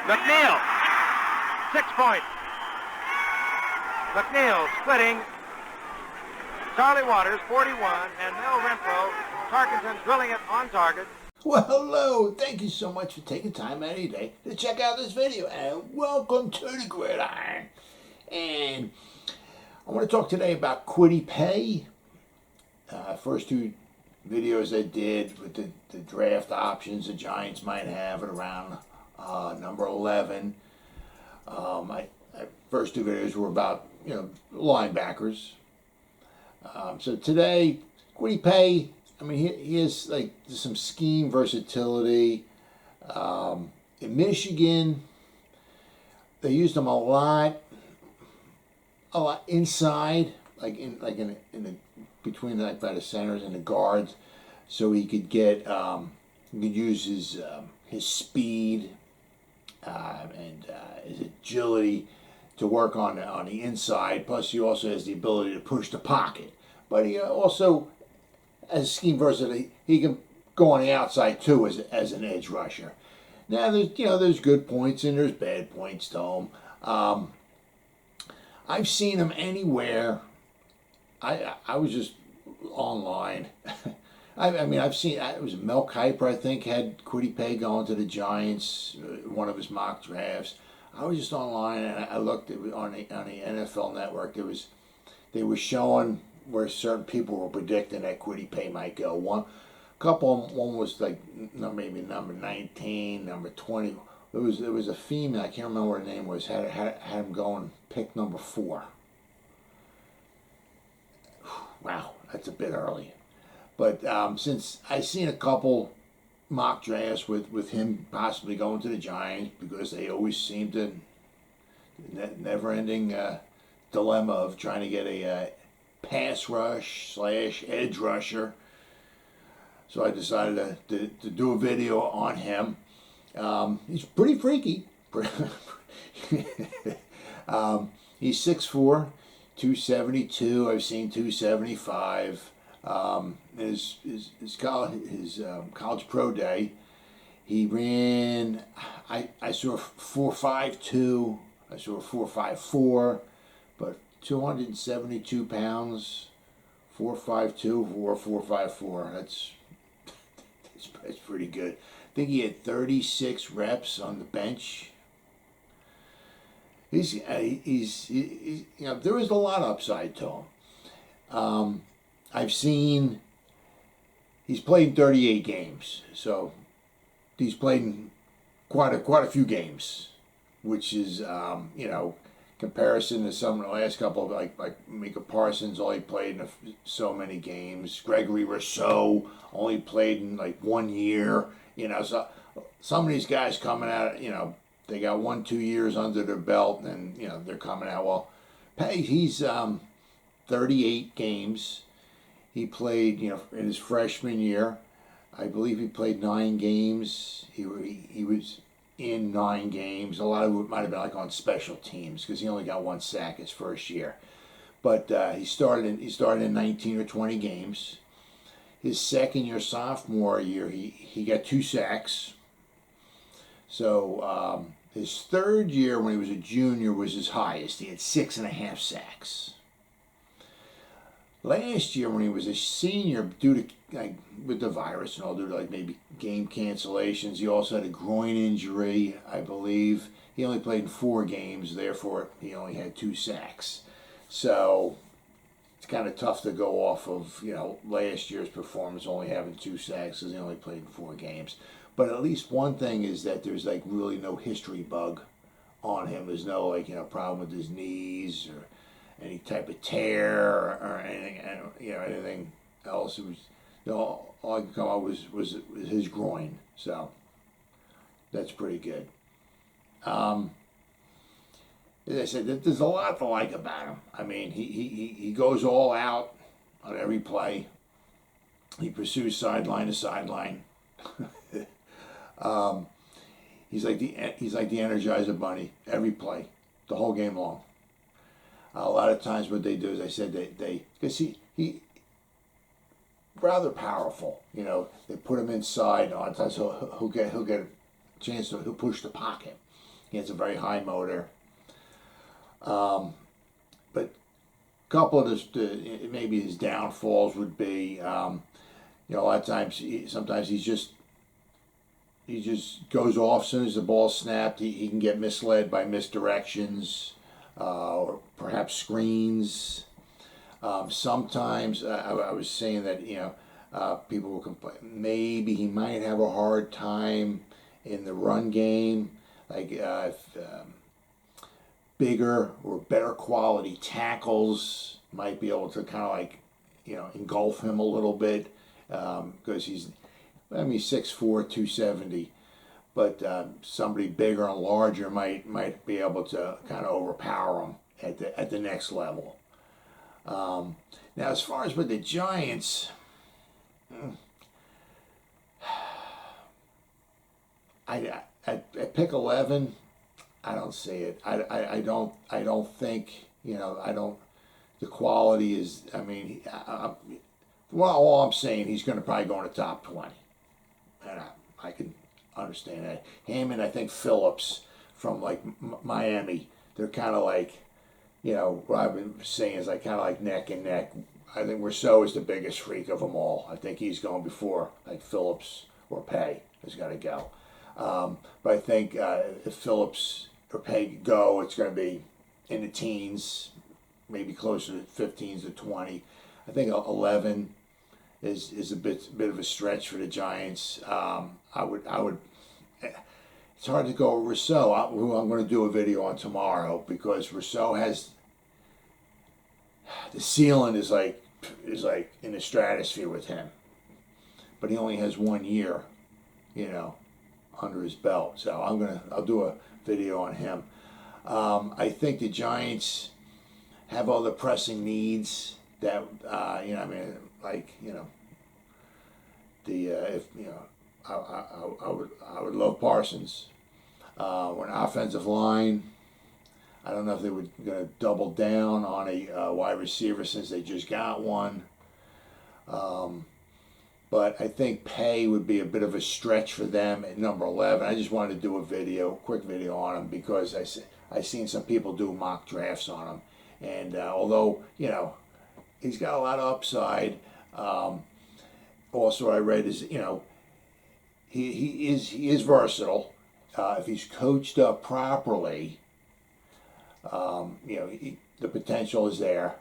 McNeil, 6 points. McNeil splitting Charlie Waters, 41, and Mel Renfro, Tarkenton drilling it on target. Well, hello. Thank you so much for taking time out of your day to check out this video, and welcome to the Gridiron. And I want to talk today about Kwity Paye. First two videos I did with the draft options the Giants might have at around number 11. My first two videos were about linebackers. So today, Kwity Paye, I mean, he has like some scheme versatility. In Michigan, they used him a lot inside, between by the centers and the guards, so he could get he could use his speed and his agility to work on the inside. Plus, he also has the ability to push the pocket. But he also, as scheme versatility, he can go on the outside too as an edge rusher. Now, there's good points and there's bad points to him. I've seen him anywhere. I was just online. I've seen, it was Mel Kiper, I think, had Kwity Paye going to the Giants, one of his mock drafts. I was just online and I looked on the NFL Network. They were showing where certain people were predicting that Kwity Paye might go. One was like maybe number 19, number 20. There was a female, I can't remember what her name was, had him going pick number 4. Wow, that's a bit early. But since I've seen a couple mock drafts with him possibly going to the Giants, because they always seem to never-ending dilemma of trying to get a pass rush / edge rusher. So I decided to do a video on him. He's pretty freaky. He's 6'4", 272. I've seen 275. His college pro day, he ran, I saw 4.52, I saw 4.54, but 272 pounds, 4.52 or 4.54. That's pretty good. I think he had 36 reps on the bench. He's there is a lot of upside to him. I've seen he's played in 38 games, so he's played in quite a few games, which is comparison to some of the last couple of like Micah Parsons only played in so many games. Gregory Rousseau only played in like 1 year. So some of these guys coming out, they got 1-2 years under their belt, and they're coming out. Well, Paye, he's 38 games. He played, in his freshman year. I believe he played 9 games. He was in 9 games. A lot of it might have been like on special teams because he only got 1 sack his first year. But he started in 19 or 20 games. His second year, sophomore year, he got 2 sacks. So his third year, when he was a junior, was his highest. He had 6.5 sacks. Last year, when he was a senior, due to with the virus and all, due to maybe game cancellations, he also had a groin injury, I believe. He only played in 4 games, therefore he only had 2 sacks. So it's kind of tough to go off of last year's performance, only having 2 sacks because he only played in 4 games. But at least one thing is that there's really no history bug on him. There's no problem with his knees or any type of tear or anything, anything else. It was, all I could come up was his groin. So that's pretty good. As I said, there's a lot to like about him. I mean, he goes all out on every play. He pursues sideline to sideline. He's like the Energizer Bunny every play, the whole game long. A lot of times what they do is, I said, because he rather powerful. They put him inside on times, so he'll get a chance to push the pocket. He has a very high motor. But a couple of maybe his downfalls would be, a lot of times, sometimes he just goes off as soon as the ball's snapped. He can get misled by misdirections, or perhaps screens. Sometimes I was saying that people will complain. Maybe he might have a hard time in the run game, like if bigger or better quality tackles might be able to kind of like engulf him a little bit, because he's 6'4", 270, but somebody bigger and larger might be able to kind of overpower him at the next level. Now, as far as with the Giants, at pick 11, I don't see it. I don't think the quality is. Well, all I'm saying, he's going to probably go in the top 20, and I can understand that. Him and I think Phillips from like Miami, they're kind of like. What I've been saying is like kind of like neck and neck. I think Rousseau is the biggest freak of them all. I think he's going before like Phillips or Paye has got to go. But I think if Phillips or Paye go, it's going to be in the teens, maybe closer to 15s to 20. I think 11 is a bit of a stretch for the Giants. I would. It's hard to go with Rousseau, who I'm going to do a video on tomorrow, because Rousseau has the ceiling is like in the stratosphere with him, but he only has 1 year, under his belt. So I'll do a video on him. I think the Giants have other pressing needs that I would love Parsons. An offensive line, I don't know if they were going to double down on a wide receiver since they just got one. But I think Paye would be a bit of a stretch for them at number 11. I just wanted to do a quick video on him, because I seen some people do mock drafts on him, and although he's got a lot of upside. Also, I read is he is versatile. If he's coached up properly, the potential is there.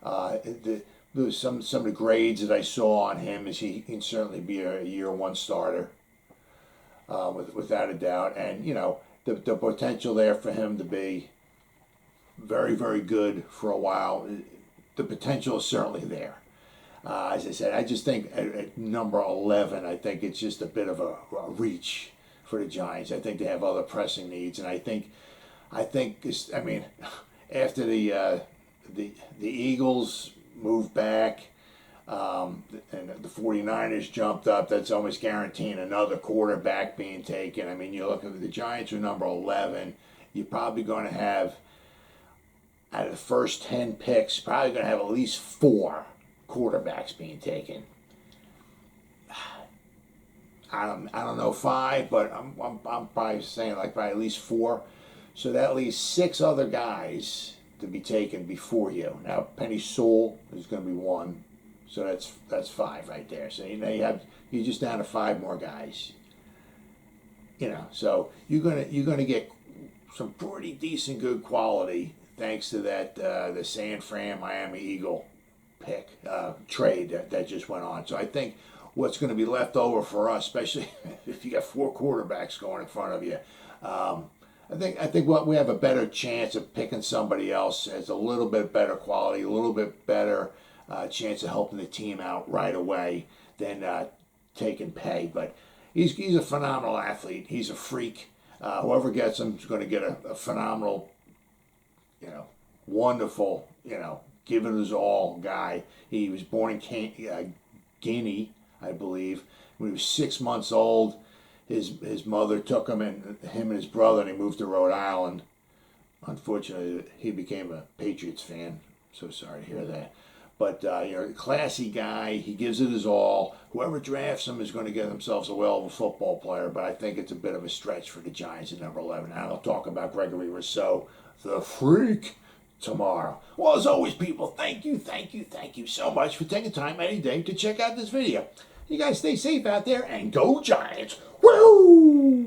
Some of the grades that I saw on him is he can certainly be a year one starter, without a doubt. And the potential there for him to be very, very good for a while. The potential is certainly there. As I said, I just think at number 11, I think it's just a bit of a reach for the Giants. I think they have other pressing needs, and I think after the Eagles moved back, and the 49ers jumped up, that's almost guaranteeing another quarterback being taken. You look at the Giants are number 11. You're probably going to have, out of the first 10 picks, probably going to have at least 4 quarterbacks being taken. I don't know 5, but I'm probably saying like by at least 4. So that leaves 6 other guys to be taken before you. Now Penny Sewell is going to be 1, so that's 5 right there. So you're just down to 5 more guys. So you're gonna get some pretty decent good quality thanks to that the San Fran Miami Eagle pick trade that just went on. So I think what's going to be left over for us, especially if you got 4 quarterbacks going in front of you, I think what we have a better chance of picking somebody else as a little bit better quality, a little bit better chance of helping the team out right away than taking Paye. But he's a phenomenal athlete. He's a freak. Whoever gets him is going to get a phenomenal, wonderful, give it his all guy. He was born in Guinea, I believe. When he was 6 months old, his mother took him and his brother, and he moved to Rhode Island. Unfortunately, he became a Patriots fan. So sorry to hear that. But, classy guy. He gives it his all. Whoever drafts him is going to get themselves a well of a football player, but I think it's a bit of a stretch for the Giants at number 11. And I'll talk about Gregory Rousseau, the freak, tomorrow. Well, as always, people, thank you so much for taking time any day to check out this video. You guys stay safe out there and go Giants. Woo!